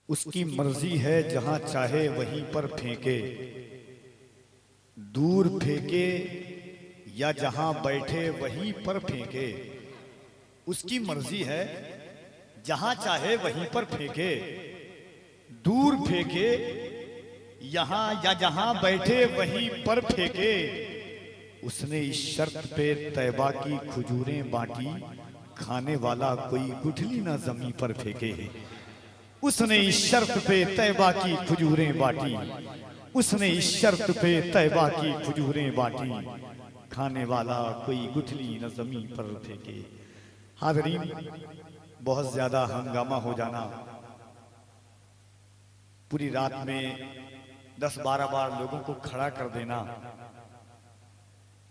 उसकी मर्जी है जहां चाहे वहीं पर फेंके, दूर फेंके या जहां बैठे वहीं पर फेंके। उसकी मर्जी है जहां चाहे वहीं पर फेंके, दूर फेंके यहां या जहां बैठे वहीं पर फेंके। उसने इस शर्त पे तैबा की खजूरें बांटी, खाने वाला कोई गुठली ना जमीन पर फेंके। उसने इस शर्त पे तैबा की खजूरें बांटी, उसने इस शर्त पे तैबा की खजूरें बांटी, खाने वाला कोई गुठली न जमीन पर फेंके। हाज़रीन, बहुत ज्यादा हंगामा हो जाना, पूरी रात में 10-12 बार लोगों को खड़ा कर देना,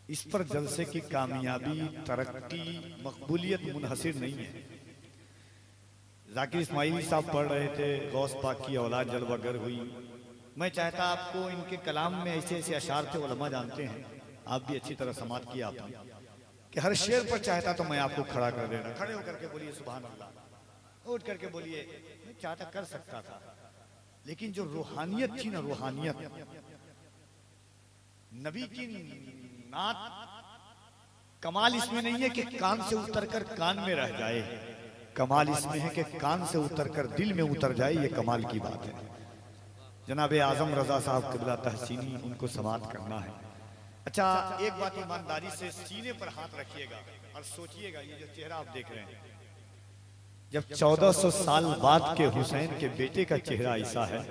इस पर जलसे की कामयाबी, तरक्की, मकबूलियत मुनहसिर नहीं है। जाकिर इस्माइली साहब पढ़ रहे थे, गौस पाक की औलाद जलवागर हुई। मैं चाहता आपको इनके कलाम में ऐसे ऐसे अशार थे, उलमा जानते हैं, आप भी अच्छी तरह समात किया आपने, कि हर शेर पर चाहता तो मैं आपको खड़ा कर देना। खड़े होकर के बोलिए सुभान अल्लाह, उठ करके बोलिए। मैं चाहता कर सकता था, लेकिन जो रूहानियत थी ना, रूहानियत, नबी की नात, कमाल इसमें नहीं है कि कान से उतरकर कान में रह जाए, कमाल इसमें है कि कान से उतरकर दिल में उतर जाए। ये कमाल की बात है। जनाबे आजम रजा साहब क़िबला तहसीनी, उनको समात करना है। अच्छा, एक बात ईमानदारी से सीने पर हाथ रखिएगा और सोचिएगा, ये जो चेहरा आप देख रहे हैं, जब 1400 साल बाद के हुसैन के बेटे का चेहरा ऐसा है,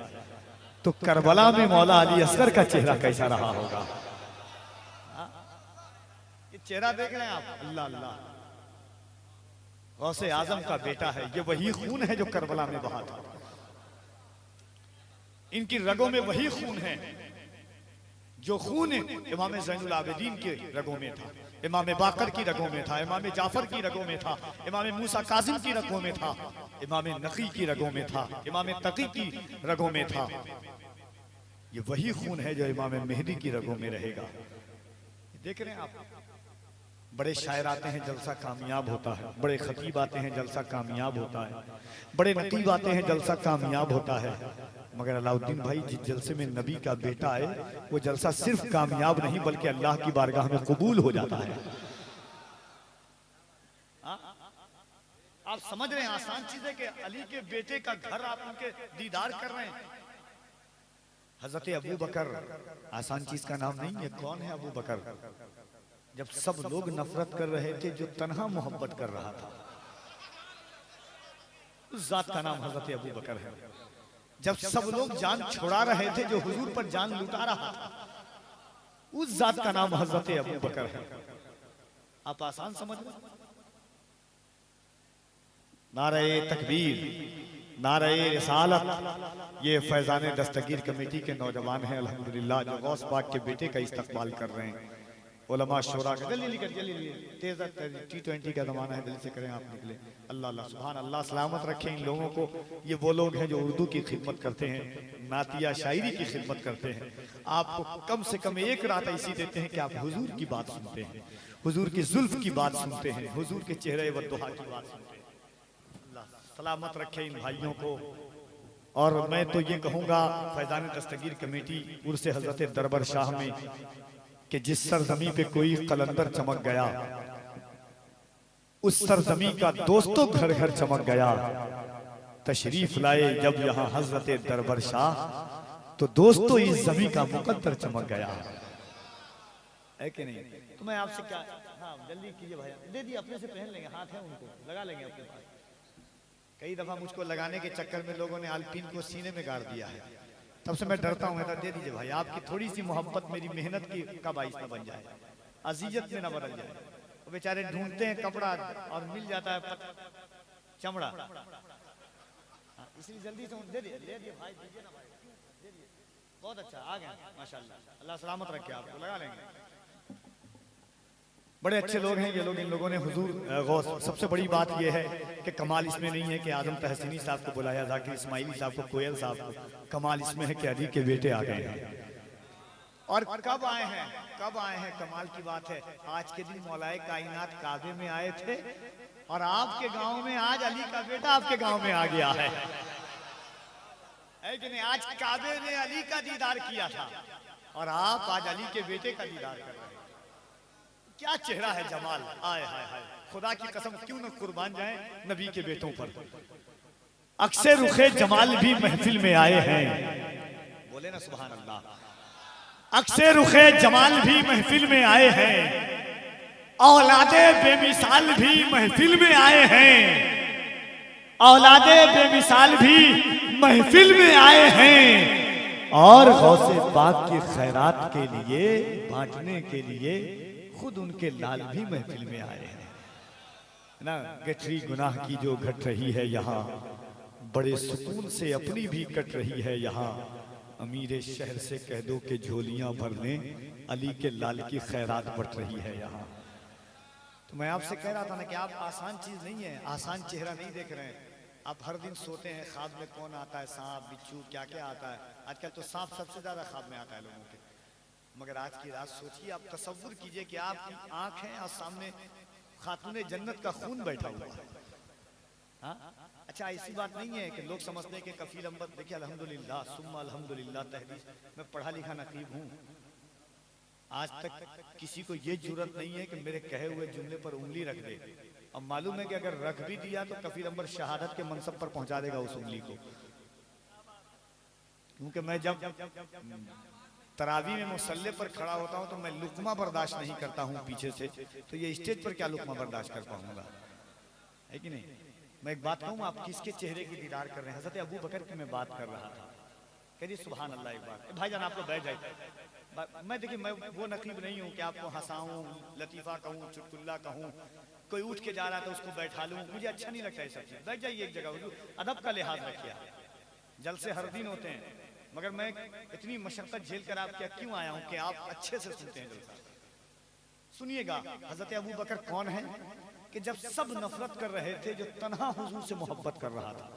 तो करबला में मौला अली असगर का चेहरा कैसा रहा होगा। ये चेहरा देख रहे हैं आप, अल्लाह अल्लाह, गौसे आजम का बेटा है। ये वही खून है जो करबला में बहा था, इनकी रगों में वही खून है जो खून इमाम ज़ैनुल आबिदीन के रगों में था, इमाम बाकर की रगों में था, इमाम जाफर की रगों में था, इमाम मूसा काजिम की रगों में था, इमाम नकी की रगों में था, इमाम तकी की रगों में था। ये वही खून है जो इमाम मेहदी की रगों में रहेगा। देख रहे हैं आप, बड़े शायर आते हैं जलसा कामयाब होता है, बड़े खतीब आते हैं जलसा कामयाब होता है, बड़े नकीब आते हैं जलसा कामयाब होता है, मगर अलाउद्दीन भाई, जिस जलसे में नबी का बेटा आए, वो जलसा सिर्फ कामयाब नहीं बल्कि अल्लाह की बारगाह में कबूल हो जाता है। आप समझ रहे हैं, आसान चीज है कि अली के बेटे का घर आप उनके दीदार कर रहे हैं। हजरत अबू बकर आसान चीज का नाम नहीं है। कौन है अबू बकर? जब सब लोग नफरत कर रहे थे, जो तन्हा मोहब्बत कर रहा था, उस जात का नाम हजरत अबू बकर है। जब सब लोग जान छुड़ा रहे थे, जो हुजूर पर जान लुटा रहा था, उस जात का नाम हजरत अबू बकर है। आप आसान समझ लो। नारे तकबीर, नारे रिसालत, ये फैजान दस्तगीर कमेटी के नौजवान हैं अल्हम्दुलिल्लाह, जो गौस पाक के बेटे का इस्तकबाल कर रहे हैं। उलमा शोरा का जल्दी तेज T20 का जमाना है, जल्दी से करें आप, निकले। अल्लाह अल्लाह सुभान अल्लाह, सलामत रखें इन लोगों को। ये वो लोग हैं जो उर्दू की खिदमत करते हैं, नातिया शायरी की खिदमत करते हैं। आपको कम से कम एक रात ऐसी देते हैं कि आप हुजूर की बात सुनते हैं, हुजूर की जुल्फ की बात सुनते हैं, हुजूर के चेहरे व दुहा की बात सुनते हैं। अल्लाह सलामत रखे इन भाइयों को। और मैं तो ये कहूँगा, फैजान दस्तगीर कमेटी उर्स हजरत दरबार शाह में, कि जिस सरजमी पे कोई कलंदर चमक गया, उस सरजमी का दोस्तों घर घर चमक गया। तशरीफ लाए जब यहाँ हजरत दरबार शाह, तो दोस्तों इस जमी का मुकद्दर चमक गया। है कि नहीं? तो मैं आपसे क्या, हाँ जल्दी कीजिए भाई, दे दिए, अपने से पहन लेंगे, हाथ है उनको, लगा लेंगे अपने पास। कई दफा मुझको लगाने के चक्कर में लोगों ने आलपीन को सीने में गाड़ दिया है, तब से मैं डरता हूँ। दे दीजिए भाई, आपकी थोड़ी सी मोहब्बत मेरी मेहनत की का बाइस न बन जाए, अजीजत में न बदल जाए। वो बेचारे ढूंढते हैं कपड़ा और मिल जाता है चमड़ा, इसलिए जल्दी से दे दिए भाई, दीजिए ना भाई, दे दिए। बहुत अच्छा, आ गए माशाल्लाह, अल्लाह सलामत रखे आपको, लगा लेंगे। बड़े अच्छे लोग हैं ये लोग, इन लोगों ने हुजूर गौस। सबसे बड़ी बात यह है कि कमाल इसमें नहीं है कि आजम तहसीनी साहब को बुलाया, जाकिर इस्माइली साहब को, कोयल साहब को। कमाल इसमें है कि अली के बेटे आ गए हैं। और कब आए हैं, कब आए हैं, कमाल की बात है। आज के दिन मौलाए कायनात काबे में आए थे, और आपके गांव में आज अली का बेटा आपके गांव में आ गया है। है कि नहीं? आज काबे ने अली का दीदार किया था और आप आज अली के बेटे का दीदार कर रहे हैं। क्या चेहरा है जमाल, आय हाय हाय, खुदा की कसम क्यों न कुर्बान जाए नबी के बेटों पर। अक्सर रुखे जमाल भी महफिल में आए हैं, बोले ना सुभान अल्लाह। अक्सर रुखे जमाल भी महफिल में आए हैं, औलादे बेमिसाल भी महफिल में आए हैं, औलादे बेमिसाल भी महफिल में आए हैं, और गौसे पाक की खैरात के लिए बांटने के लिए खुद उनके लाल भी महफिल में आए हैं ना। गठरी गुनाह की जो घट रही है यहाँ, बड़े सुकून से अपनी भी कट रही है यहाँ। अमीर शहर से कह दो कि झोलियां भरने अली के लाल की खैरात बट रही है यहाँ। तो मैं आपसे कह रहा था ना कि आप आसान चीज नहीं है, आसान चेहरा नहीं देख रहे हैं। आप हर दिन सोते हैं, ख्वाब में कौन आता है, सांप बिच्छू क्या क्या आता है। आजकल तो सांप सबसे ज्यादा ख्वाब में आता है लोगों के। मगर आज की रात सोचिए, आप तसव्वुर कीजिए कि आपकी आंख है और सामने खातूने जन्नत का खून बैठा हुआ है। हाँ? अच्छा, ऐसी बात नहीं है कि लोग समझते हैं कि कफील अम्बर। देखिए अल्हम्दुलिल्लाह सुम्मा अल्हम्दुलिल्लाह तहदीस, मैं पढ़ा लिखा नकीब हूँ। आज तक किसी को ये जरूरत नहीं है कि मेरे कहे हुए जुमले पर उंगली रख दे। अब मालूम है कि अगर रख भी दिया तो कफील अम्बर शहादत के मनसब पर पहुंचा देगा उस उंगली को। क्योंकि मैं जब तरावी में मुसल्ले पर खड़ा होता हूं तो मैं लुकमा बर्दाश्त नहीं करता हूं पीछे से, तो ये स्टेज पर क्या लुकमा बर्दाश्त कर पाऊंगा, है कि नहीं? मैं एक बात कहूँ, आप किसके चेहरे की दीदार कर रहे हैं? हजरत अबू बकर की मैं बात कर रहा था। कहिए सुभान अल्लाह। एक बात भाईजान, आप लोग बैठ जाइए। मैं देखिए, मैं वो नकीब नहीं हूँ कि आपको हंसाऊं, लतीफा कहूँ, चुटकुल्ला कहूँ। कोई उठ के जा रहा था उसको बैठा लूं, मुझे अच्छा नहीं लगता है सब चीज। बैठ जाइए एक जगह, अदब का लिहाज रखिए। जलसे हर दिन होते हैं, मगर मैं इतनी मशक्कत झेल कर आप क्या क्यों आया हूँ कि आप अच्छे से सुनते हैं जलसा। सुनिएगा, हजरत अबू बकर कौन है कि जब सब नफरत कर रहे थे, जो तन्हा हुजूर से मोहब्बत कर रहा था,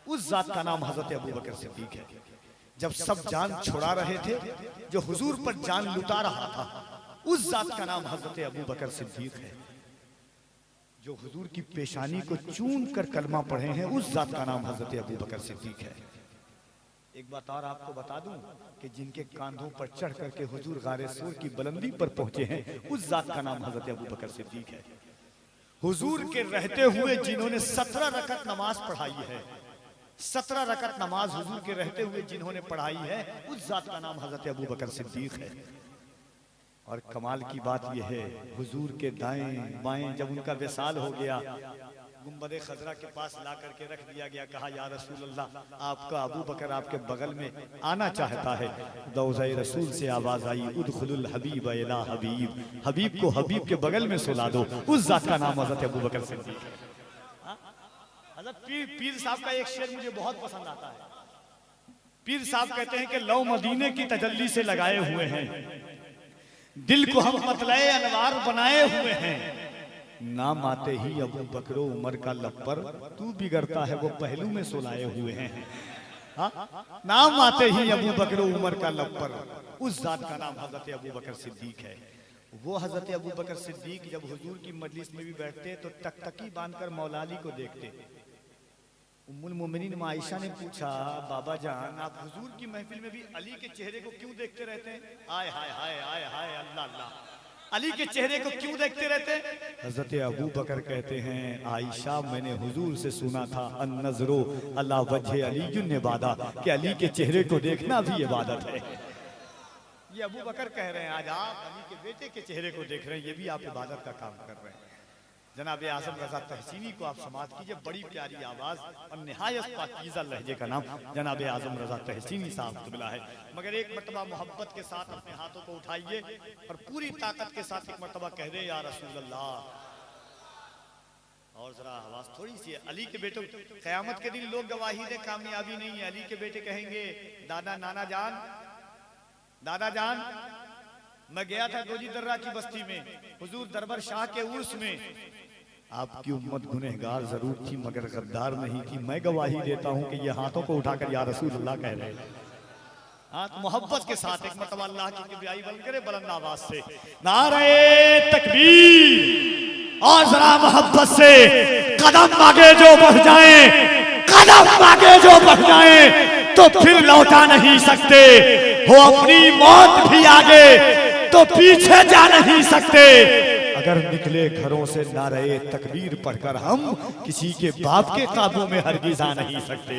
उस जात का नाम हजरत अबू बकर सिद्दीक है। जब सब जान छुड़ा रहे थे, जो हुजूर पर जान लुटा रहा था, उस जात का नाम हजरत अबू बकर सिद्दीक है। जो हुजूर की पेशानी को चूम कर कलमा पढ़े हैं, उस जात का नाम हजरत अबू बकर सिद्दीक है। एक बात और आपको बता दूं कि जिनके कांधों पर चढ़ करके हुजूर गारे सूर की बुलंदी पर पहुंचे हैं, उस जात का नाम हजरत अबू बकर सिद्दीक है। हुजूर के रहते हुए जिन्होंने 17 रकत नमाज पढ़ाई है, 17 रकत नमाज हुजूर के रहते हुए जिन्होंने पढ़ाई है, उस जात का नाम हजरत अबू बकर सिद्दीक है। और कमाल की बात यह है, हुजूर के दाएं बाएं जब उनका विसाल हो गया, गुंबदे खजरा के पास ला करके रख दिया गया। कहा, या रसूल अल्लाह, आपका अबू बकर आपके बगल में आना चाहता है। दौज़े रसूल से आवाज आई, उदखुलुल हबीब इला हबीब, हबीब को हबीब के बगल में सुला दो। उस जात का नाम हजरत अबू बकर सिद्दीक है। हजरत पीर साहब का एक शेर मुझे बहुत पसंद आता है। पीर साहब कहते हैं कि लौ मदीने की तजल्ली से लगाए हुए हैं, दिल को हम मतलए अनवार बनाए हुए हैं। नाम आते ही अबू बकरो उमर का लपर, तू बिगड़ता है वो पहलू में सुलाए हुए हैं। हाँ? नाम आते ही अबू बकरो उमर का लपर, उस जात का नाम हजरत अबू बकर सिद्दीक है। वो हजरत अबू बकर सिद्दीक जब हुजूर की मजलिस में भी बैठते तो टकटकी बांधकर मौला अली को देखते। उम्मुल मोमिनीन आयशा ने पूछा, बाबा जान, आप हुजूर की महफिल में भी अली के चेहरे को क्यों देखते रहते हैं? आय हाय हाय हाय हाय, अल्लाह अल्लाह, अली के चेहरे को क्यों देखते रहते? हजरत अबू बकर कहते हैं, आयशा, मैंने हुजूर से सुना था, अन नजरो अला वजह अली इबादा, कि अली के चेहरे को देखना भी इबादत है। ये अबू बकर कह रहे हैं, आज आप अली के बेटे के चेहरे को देख रहे हैं, ये भी आप इबादत का काम कर रहे हैं। जनाब आजम रजा तहसीनी को आप समात कीजिए, बड़ी प्यारी आवाज और निहायत पाकीज़ा लहजे का नाम जनाब आजम रजा तहसीनी साहब क़िबला है। मगर एक मरतबा मोहब्बत के साथ अपने हाथों को उठाइए और पूरी ताकत के साथ एक मरतबा कह दे, या रसूल अल्लाह। और जरा आवाज थोड़ी सी है। अली के बेटों, क़यामत के दिन लोग गवाही दे, कामयाबी नहीं है। अली के बेटे कहेंगे, दादा नाना जान, दादा जान, मैं गया था गोजी दर्रा की बस्ती में, हुजूर दरबार शाह के उर्स में। आपकी उम्मत गुनहगार जरूर थी मगर गद्दार नहीं थी। मैं गवाही देता हूं कि ये हाथों को उठाकर या रसूल अल्लाह कह रहे हैं। हाँ, मोहब्बत के साथ एक मरतबा अल्लाह की किबरियाई बल करे बुलंद आवाज से नारे तकबीर, और जरा मोहब्बत से कदम आगे जो बढ़ जाए, कदम आगे जो बढ़ जाए तो तो फिर लौटा नहीं सकते, हो अपनी मौत भी आगे तो पीछे जा नहीं सकते। अगर निकले घरों से नारे तकबीर पढ़कर हम किसी के बाप के काबू में हरगिज आ नहीं सकते।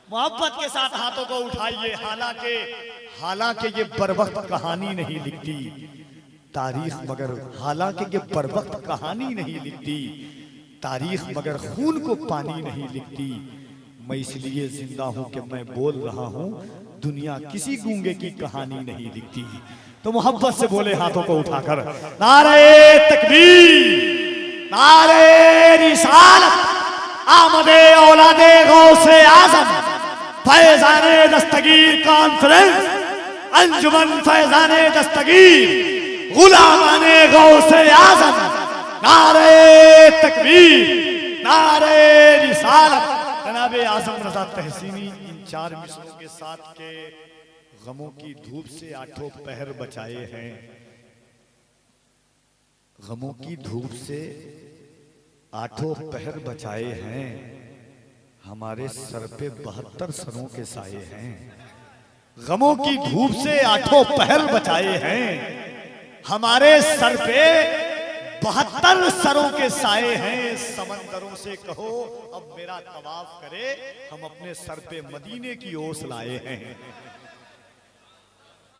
मोहब्बत के साथ हाथों को उठाइए। हालांकि ये बरवक्त कहानी नहीं लिखती तारीख, मगर हालांकि ये बरवक्त कहानी नहीं लिखती तारीख, मगर खून को पानी नहीं लिखती। मैं इसलिए जिंदा हूं कि मैं बोल रहा हूं, दुनिया किसी गूंगे की कहानी नहीं लिखती। तो मोहब्बत से बोले हाथों को उठाकर, नारे तकबीर, नारे रिसालत, आमदे औलादे गौसे आजम, फैजाने दस्तगीर कॉन्फ्रेंस, अंजुमन फैजाने दस्तगीर, गुलामाने गौसे आजम, नारे तकबीर, नारे रिसालत। जनाब आजम रजा तहसीनी इन 4 मिसरों के साथ के गमों की धूप से 8 पहर बचाए हैं। गमों की धूप से 8 पहर बचाए हैं। हमारे सर पे 72 सरों के साए हैं। गमों की धूप से 8 पहर बचाए हैं। हमारे सर पे 72 सरों के साए हैं। समंदरों से कहो अब मेरा तवाफ करे, हम अपने सर पे मदीने की ओस लाए हैं।